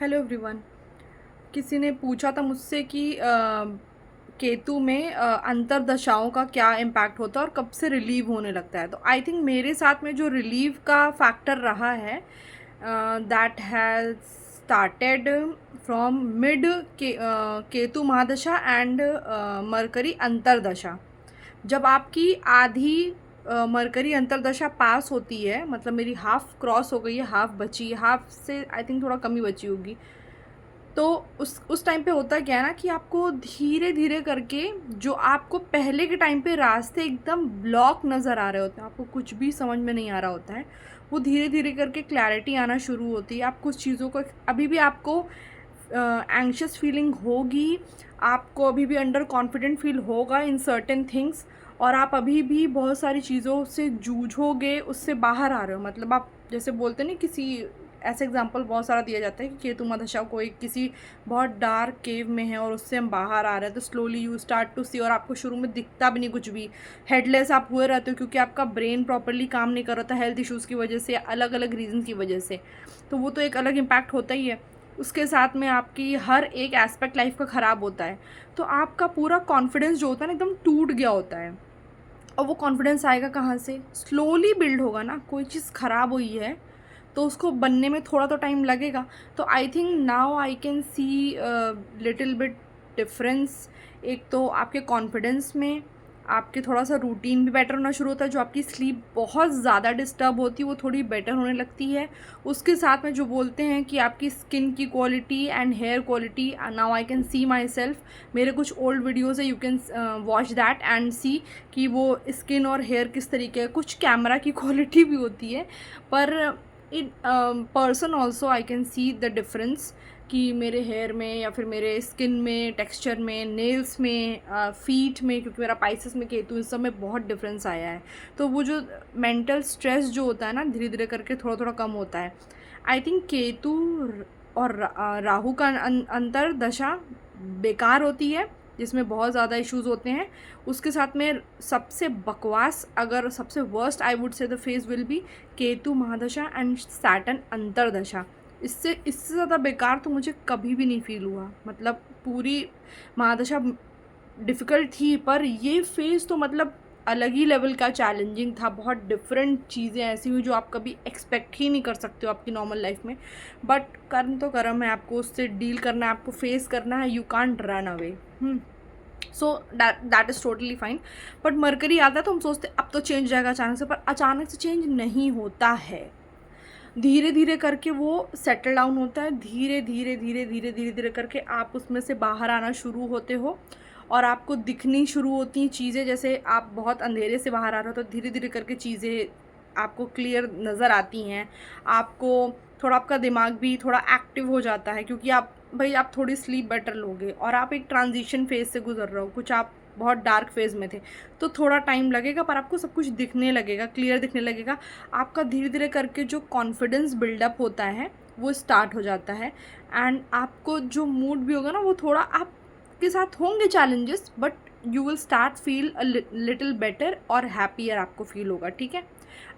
Hello everyone. किसी ने पूछा था मुझसे कि केतु में अंतर्दशाओं का क्या इम्पैक्ट होता है और कब से रिलीव होने लगता है। तो आई थिंक मेरे साथ में जो रिलीव का फैक्टर रहा है that has started from mid Ketu महादशा एंड मरकरी अंतर्दशा। जब आपकी आधी मरकरी अंतर्दशा पास होती है, मतलब मेरी हाफ क्रॉस हो गई है, हाफ बची है, हाफ से आई थिंक थोड़ा कम ही बची होगी। तो उस टाइम पे होता क्या है ना कि आपको धीरे धीरे करके जो आपको पहले के टाइम पे रास्ते एकदम ब्लॉक नज़र आ रहे होते हैं, आपको कुछ भी समझ में नहीं आ रहा होता है, वो धीरे धीरे करके क्लैरिटी आना शुरू होती है। आप कुछ चीज़ों को अभी भी आपको एंग्शियस फीलिंग होगी, आपको अभी भी अंडर कॉन्फिडेंट फील होगा इन सर्टेन थिंग्स, और आप अभी भी बहुत सारी चीज़ों से जूझोगे, उससे बाहर आ रहे हो। मतलब आप जैसे बोलते नहीं, किसी ऐसे एग्जांपल बहुत सारा दिया जाता है कि केतु महादशा कोई किसी बहुत डार्क केव में है और उससे हम बाहर आ रहे हैं, तो स्लोली यू स्टार्ट टू सी, और आपको शुरू में दिखता भी नहीं कुछ भी, हेडलेस आप हुए रहते हो क्योंकि आपका ब्रेन प्रॉपरली काम नहीं कर रहा था हेल्थ इश्यूज़ की वजह से, अलग अलग रीज़न की वजह से। तो वो तो एक अलग इम्पैक्ट होता ही है। उसके साथ में आपकी हर एक एस्पेक्ट लाइफ का ख़राब होता है, तो आपका पूरा कॉन्फिडेंस जो होता है ना एकदम टूट गया होता है। और वो कॉन्फिडेंस आएगा कहाँ से? स्लोली बिल्ड होगा ना। कोई चीज़ ख़राब हुई है तो उसको बनने में थोड़ा तो टाइम लगेगा। तो I think now I can C little bit difference. एक तो आपके कॉन्फिडेंस में, आपके थोड़ा सा रूटीन भी बेटर होना शुरू होता है, जो आपकी स्लीप बहुत ज़्यादा डिस्टर्ब होती है वो थोड़ी बेटर होने लगती है। उसके साथ में जो बोलते हैं कि आपकी स्किन की quality and hair quality, now I can see myself, मेरे कुछ ओल्ड वीडियोज़ है, you can watch that and see कि वो स्किन और हेयर किस तरीके है। कुछ कैमरा की क्वालिटी भी होती है, पर in person also I can see the difference कि मेरे हेयर में या फिर मेरे स्किन में, टेक्सचर में, नेल्स में, फीट में, क्योंकि मेरा पाइसेस में केतु, इस सब में बहुत डिफरेंस आया है। तो वो जो मेंटल स्ट्रेस जो होता है ना, धीरे धीरे करके थोड़ा थोड़ा कम होता है। आई थिंक केतु और राहु का अंतर दशा बेकार होती है, जिसमें बहुत ज़्यादा इश्यूज़ होते हैं। उसके साथ में सबसे बकवास, अगर सबसे worst I would say the phase will be Ketu महादशा एंड सैटर्न अंतरदशा। इससे ज़्यादा बेकार तो मुझे कभी भी नहीं फील हुआ। मतलब पूरी महादशा डिफ़िकल्ट थी, पर ये फेज़ तो मतलब अलग ही लेवल का चैलेंजिंग था। बहुत डिफरेंट चीज़ें ऐसी हुई जो आप कभी एक्सपेक्ट ही नहीं कर सकते हो आपकी नॉर्मल लाइफ में। बट कर्म तो कर्म है, आपको उससे डील करना है, आपको फेस करना है, you can't run away. So that is totally fine. But mercury आता है तो हम सोचते अब तो चेंज जाएगा अचानक से, पर अचानक से चेंज नहीं होता है। धीरे धीरे करके वो सेटल डाउन होता है। धीरे धीरे धीरे धीरे धीरे धीरे करके आप उसमें से बाहर आना शुरू होते हो और आपको दिखनी शुरू होती हैं चीज़ें। जैसे आप बहुत अंधेरे से बाहर आ रहे हो तो धीरे धीरे करके चीज़ें आपको क्लियर नज़र आती हैं। आपको थोड़ा, आपका दिमाग भी थोड़ा एक्टिव हो जाता है, क्योंकि आप थोड़ी स्लीप बेटर लोगे और आप एक ट्रांजिशन फेज़ से गुजर रहे हो। कुछ आप बहुत डार्क फेज़ में थे, तो थोड़ा टाइम लगेगा, पर आपको सब कुछ दिखने लगेगा, क्लियर दिखने लगेगा। आपका धीरे धीरे करके जो कॉन्फिडेंस बिल्डअप होता है वो स्टार्ट हो जाता है। एंड आपको जो मूड भी होगा ना, वो थोड़ा आपके साथ होंगे challenges, but you will start feel a little better और हैप्पियर आपको फील होगा। ठीक है,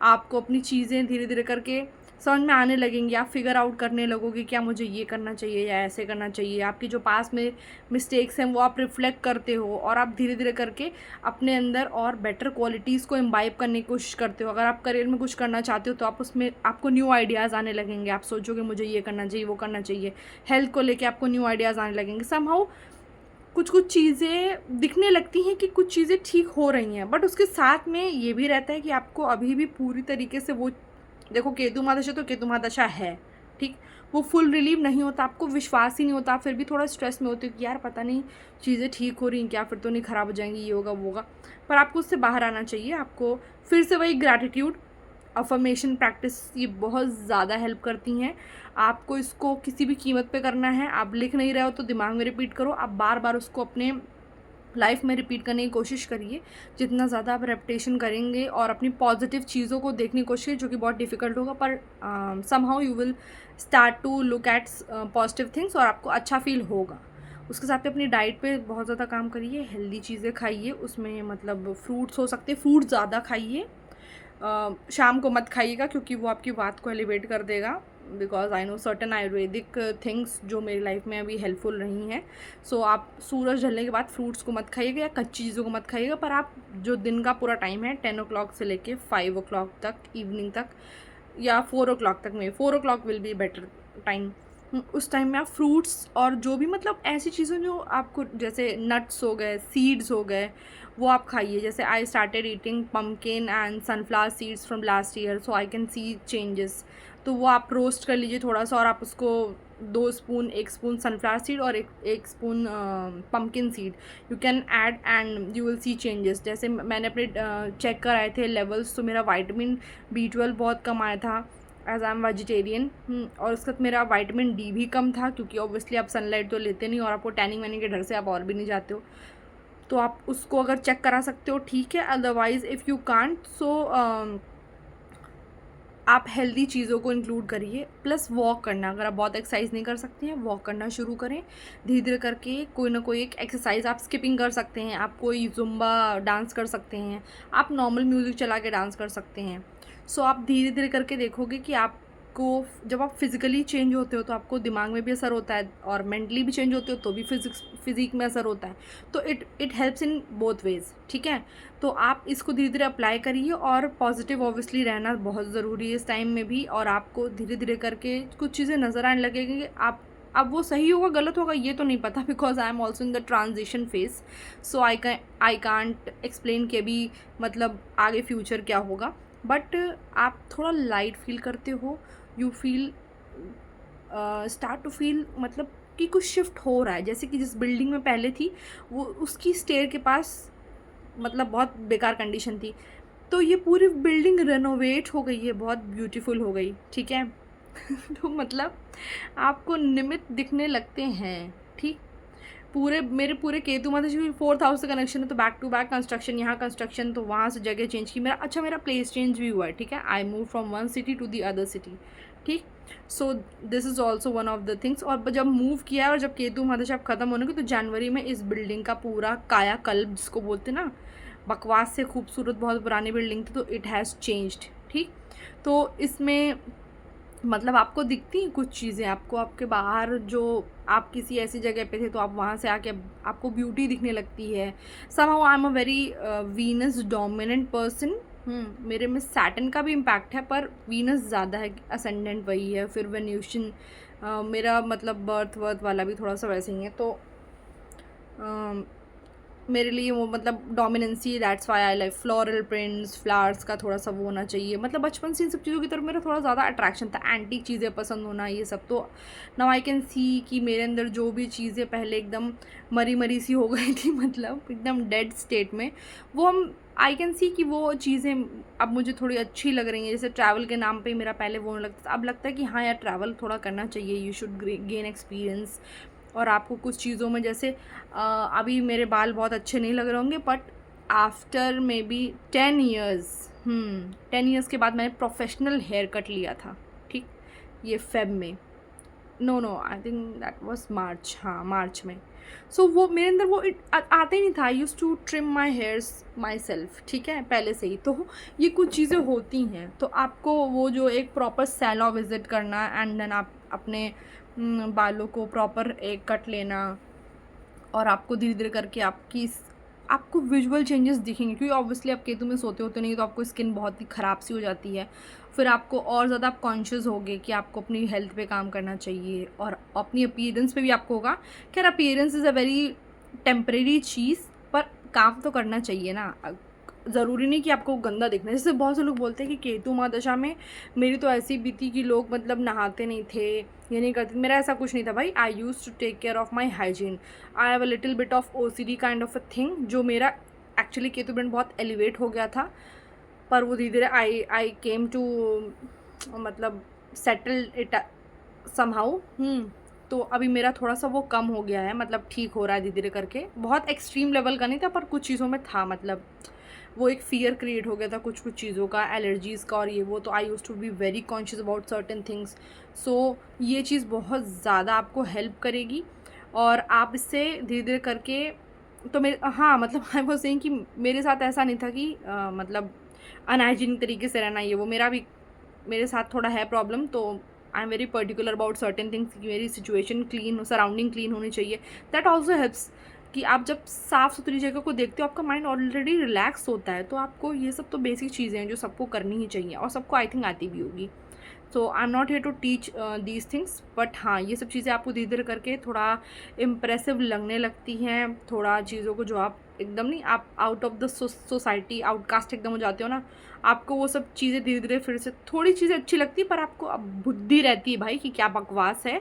आपको अपनी चीज़ें धीरे धीरे करके समझ में आने लगेंगी। आप फिगर आउट करने लगोगे क्या मुझे ये करना चाहिए या ऐसे करना चाहिए। आपकी जो पास में मिस्टेक्स हैं वो आप रिफ्लेक्ट करते हो और आप धीरे धीरे करके अपने अंदर और बेटर क्वालिटीज़ को इम्बाइब करने की कोशिश करते हो। अगर आप करियर में कुछ करना चाहते हो तो आप उसमें, आपको न्यू आइडियाज़ आने लगेंगे। आप सोचोगे मुझे ये करना चाहिए, वो करना चाहिए। हेल्थ को लेके आपको न्यू आइडियाज़ आने लगेंगे। समहाउ कुछ कुछ चीज़ें दिखने लगती हैं कि कुछ चीज़ें ठीक हो रही हैं, बट उसके साथ में ये भी रहता है कि आपको अभी भी पूरी तरीके से वो, देखो केतु महादशा तो केतु महादशा है, ठीक, वो फुल रिलीव नहीं होता, आपको विश्वास ही नहीं होता, फिर भी थोड़ा स्ट्रेस में होते हो कि यार पता नहीं चीज़ें ठीक हो रही हैं क्या, फिर तो नहीं ख़राब हो जाएंगी, ये होगा वो होगा। पर आपको उससे बाहर आना चाहिए। आपको फिर से वही ग्रैटिट्यूड, अफर्मेशन प्रैक्टिस, ये बहुत ज़्यादा हेल्प करती हैं। आपको इसको किसी भी कीमत पे करना है। आप लिख नहीं रहे हो तो दिमाग में रिपीट करो, आप बार बार उसको अपने लाइफ में रिपीट करने की कोशिश करिए। जितना ज़्यादा आप रेपिटेशन करेंगे और अपनी पॉजिटिव चीज़ों को देखने की कोशिश, जो कि बहुत डिफ़िकल्ट होगा, पर somehow you will start to look at positive things और आपको अच्छा फील होगा। उसके साथ में अपनी डाइट पे बहुत ज़्यादा काम करिए, हेल्दी चीज़ें खाइए। उसमें मतलब फ्रूट्स हो सकते हैं, फ्रूट ज़्यादा खाइए। शाम को मत खाइएगा क्योंकि वो आपकी बात को एलिवेट कर देगा। Because I know certain Ayurvedic things जो मेरी लाइफ में अभी हेल्पफुल रही हैं. सो आप सूरज ढलने के बाद फ्रूट्स को मत खाइएगा या कच्ची चीज़ों को मत खाइएगा, पर आप जो दिन का पूरा टाइम है 10 o'clock से लेके 5 o'clock तक, इवनिंग तक, या 4 o'clock तक में, 4 o'clock will be better time. उस टाइम में आप फ्रूट्स और जो भी मतलब ऐसी चीज़ें जो आपको, जैसे नट्स हो गए, सीड्स हो गए, वो आप खाइए. जैसे I started eating pumpkin and sunflower seeds from last year, so I can C changes. तो वो आप रोस्ट कर लीजिए थोड़ा सा, और आप उसको 2 स्पून, 1 स्पून सनफ्लावर सीड और एक spoon pumpkin seed you can add and you will see changes. जैसे मैंने अपने चेक कराए थे लेवल्स, तो मेरा विटामिन B12 बहुत कम आया था एज आई एम वेजिटेरियन. और उसके साथ मेरा विटामिन D भी कम था, क्योंकि ऑब्वियसली आप सनलाइट तो लेते नहीं, और आपको टैनिंग वैनिंग के डर से आप और भी नहीं जाते हो. तो आप उसको अगर चेक करा सकते हो ठीक है, अदरवाइज़ इफ़ यू कांट, सो आप हेल्दी चीज़ों को इंक्लूड करिए. प्लस वॉक करना, अगर आप बहुत एक्सरसाइज नहीं कर सकते हैं, वॉक करना शुरू करें धीरे धीरे करके. कोई ना कोई एक एक्सरसाइज आप स्किपिंग कर सकते हैं, आप कोई जुम्बा डांस कर सकते हैं, आप नॉर्मल म्यूज़िक चला के डांस कर सकते हैं. सो आप धीरे धीरे करके देखोगे कि आपको, जब आप फिज़िकली चेंज होते हो तो आपको दिमाग में भी असर होता है, और मेंटली भी चेंज होते हो तो भी फिज़िक में असर होता है. तो it helps in both ways. ठीक है, तो आप इसको धीरे धीरे अप्लाई करिए, और पॉजिटिव ऑब्वियसली रहना बहुत ज़रूरी है इस टाइम में भी. और आपको धीरे धीरे करके कुछ चीज़ें नज़र आने लगेंगी कि आप, अब वो सही होगा गलत होगा ये तो नहीं पता, because I am also in the transition phase. So I can't explain के भी मतलब आगे फ्यूचर क्या होगा. बट आप थोड़ा लाइट फील करते हो, you feel start to feel मतलब कि कुछ शिफ्ट हो रहा है. जैसे कि जिस बिल्डिंग में पहले थी, वो उसकी स्टेयर के पास मतलब बहुत बेकार कंडीशन थी, तो ये पूरी बिल्डिंग रेनोवेट हो गई है, बहुत ब्यूटीफुल हो गई. ठीक है. तो मतलब आपको निमित्त दिखने लगते हैं. ठीक, मेरे पूरे केतु माता जी 4th हाउस से कनेक्शन है, तो बैक टू बैक कंस्ट्रक्शन, यहाँ कंस्ट्रक्शन, तो वहाँ से जगह चेंज की. मेरा प्लेस चेंज भी हुआ है. ठीक है, I move from one city to the other city. ठीक. So this is also one of the things. और जब मूव किया है और जब केतु महादशा ख़त्म होने की, तो जनवरी में इस बिल्डिंग का पूरा कायाकल्प जिसको बोलते हैं ना, बकवास से खूबसूरत बहुत पुरानी बिल्डिंग थी, तो इट हैज़ चेंज्ड. ठीक. तो इसमें मतलब आपको दिखती हैं कुछ चीज़ें, आपको आपके बाहर जो आप किसी ऐसी जगह पे थे तो आप वहाँ से आके आपको ब्यूटी दिखने लगती है. Somehow I am a very Venus dominant person. मेरे में सैटर्न का भी इम्पैक्ट है, पर वीनस ज़्यादा है, असेंडेंट वही है. फिर वेन्यूशन मेरा मतलब बर्थ वाला भी थोड़ा सा वैसे ही है. तो मेरे लिए वो मतलब dominancy, that's why I like floral prints, flowers का थोड़ा सा वो होना चाहिए. मतलब बचपन से इन सब चीज़ों की तरफ मेरा थोड़ा ज़्यादा अट्रैक्शन था, एंटीक चीज़ें पसंद होना, ये सब. तो नाउ आई कैन सी कि मेरे अंदर जो भी चीज़ें पहले एकदम मरी मरी सी हो गई थी, मतलब एकदम डेड स्टेट में, वो हम आई कैन सी कि वो चीज़ें अब मुझे थोड़ी अच्छी लग रही हैं. जैसे ट्रैवल के नाम पे मेरा पहले वो लगता था, अब लगता है कि हाँ यार ट्रैवल थोड़ा करना चाहिए, यू शुड गेन एक्सपीरियंस. और आपको कुछ चीज़ों में, जैसे अभी मेरे बाल बहुत अच्छे नहीं लग रहे होंगे, but after may be 10 years, 10 years के बाद मैंने प्रोफेशनल हेयर कट लिया था. ठीक, ये फेब में, no I think that was March, हाँ मार्च में. सो वो मेरे अंदर वो आता ही नहीं था. I use to trim my hairs myself. ठीक है, पहले से ही. तो ये कुछ चीज़ें होती हैं, तो आपको वो जो एक प्रॉपर सैलून विज़िट करना, एंड देन आप अपने बालों को प्रॉपर एक कट लेना, और आपको धीरे धीरे करके आपको विजुअल चेंजेस दिखेंगे, क्योंकि ऑब्वियसली आप केतु में सोते होते नहीं, तो आपको स्किन बहुत ही ख़राब सी हो जाती है. फिर आपको और ज़्यादा आप कॉन्शियस होगे कि आपको अपनी हेल्थ पे काम करना चाहिए, और अपनी अपीयरेंस पे भी आपको होगा. खैर appearance is a very temporary चीज़, पर काम तो करना चाहिए ना. ज़रूरी नहीं कि आपको गंदा दिखना है. जैसे बहुत से लोग बोलते हैं कि केतु महादशा में मेरी तो ऐसी बीती कि लोग मतलब नहाते नहीं थे, ये नहीं करते. मेरा ऐसा कुछ नहीं था भाई. I use to take care of my hygiene. I have a little bit of OCD kind of a thing, जो मेरा एक्चुअली केतु ब्रेंड बहुत एलिवेट हो गया था, पर वो धीरे धीरे आई केम टू मतलब सेटल इट समहाउ. तो अभी मेरा थोड़ा सा वो कम हो गया है, मतलब ठीक हो रहा है धीरे धीरे करके. बहुत एक्सट्रीम लेवल का नहीं था, पर कुछ चीज़ों में था. मतलब वो एक फ़ियर क्रिएट हो गया था कुछ चीज़ों का, एलर्जीज़ का और ये वो. तो I use to be very conscious about certain things. So ये चीज़ बहुत ज़्यादा आपको हेल्प करेगी, और आप इससे धीरे धीरे करके, तो मेरे हाँ मतलब आई वाज सेइंग कि मेरे साथ ऐसा नहीं था कि मतलब अनहाइजीनिक तरीके से रहना, ये वो. मेरे साथ थोड़ा है प्रॉब्लम, तो I am very particular about certain things कि मेरी सिचुएशन क्लीन, सराउंडिंग क्लीन होनी चाहिए. दैट ऑल्सो हेल्प्स कि आप जब साफ़ सुथरी जगह को देखते हो आपका माइंड ऑलरेडी रिलैक्स होता है. तो आपको ये सब तो बेसिक चीज़ें हैं जो सबको करनी ही चाहिए और सबको आई थिंक आती भी होगी. So I am not here to teach these things, but हाँ, ये सब चीज़ें आपको धीरे धीरे करके थोड़ा इम्प्रेसिव लगने लगती हैं. थोड़ा चीज़ों को जो आप एकदम नहीं, आप out of the society outcast एकदम हो जाते हो ना, आपको वो सब चीज़ें धीरे धीरे फिर से थोड़ी चीज़ें अच्छी लगती है, पर आपको अब बुद्धि रहती है भाई कि क्या बकवास है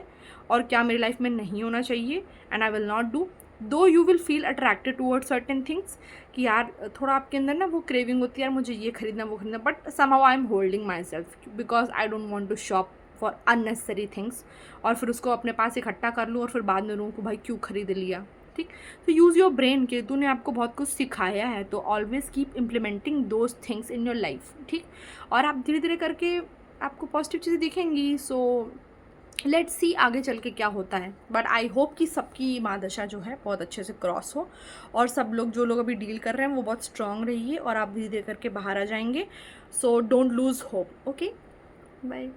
और क्या मेरी लाइफ में नहीं होना चाहिए, and I will not do. Though you will feel attracted towards certain things कि यार थोड़ा आपके अंदर ना वो क्रेविंग होती है यार मुझे ये खरीदना वो खरीदना, but somehow I am holding myself because I don't want to shop for unnecessary things, और फिर उसको अपने पास इकट्ठा कर लूँ और फिर बाद में रहूँ कि भाई क्यों खरीद लिया. ठीक. तो यूज़ योर ब्रेन. केतु ने आपको बहुत कुछ सिखाया है, तो always keep implementing those things in your life. ठीक. और आप धीरे धीरे करके आपको पॉजिटिव चीज़ें दिखेंगी. सो लेट्स सी आगे चल के क्या होता है, बट आई होप कि सबकी महादशा जो है बहुत अच्छे से क्रॉस हो, और सब लोग जो लोग अभी डील कर रहे हैं वो बहुत स्ट्रांग रहिए और आप धीरे धीरे करके बाहर आ जाएंगे. So don't lose hope. Okay, bye.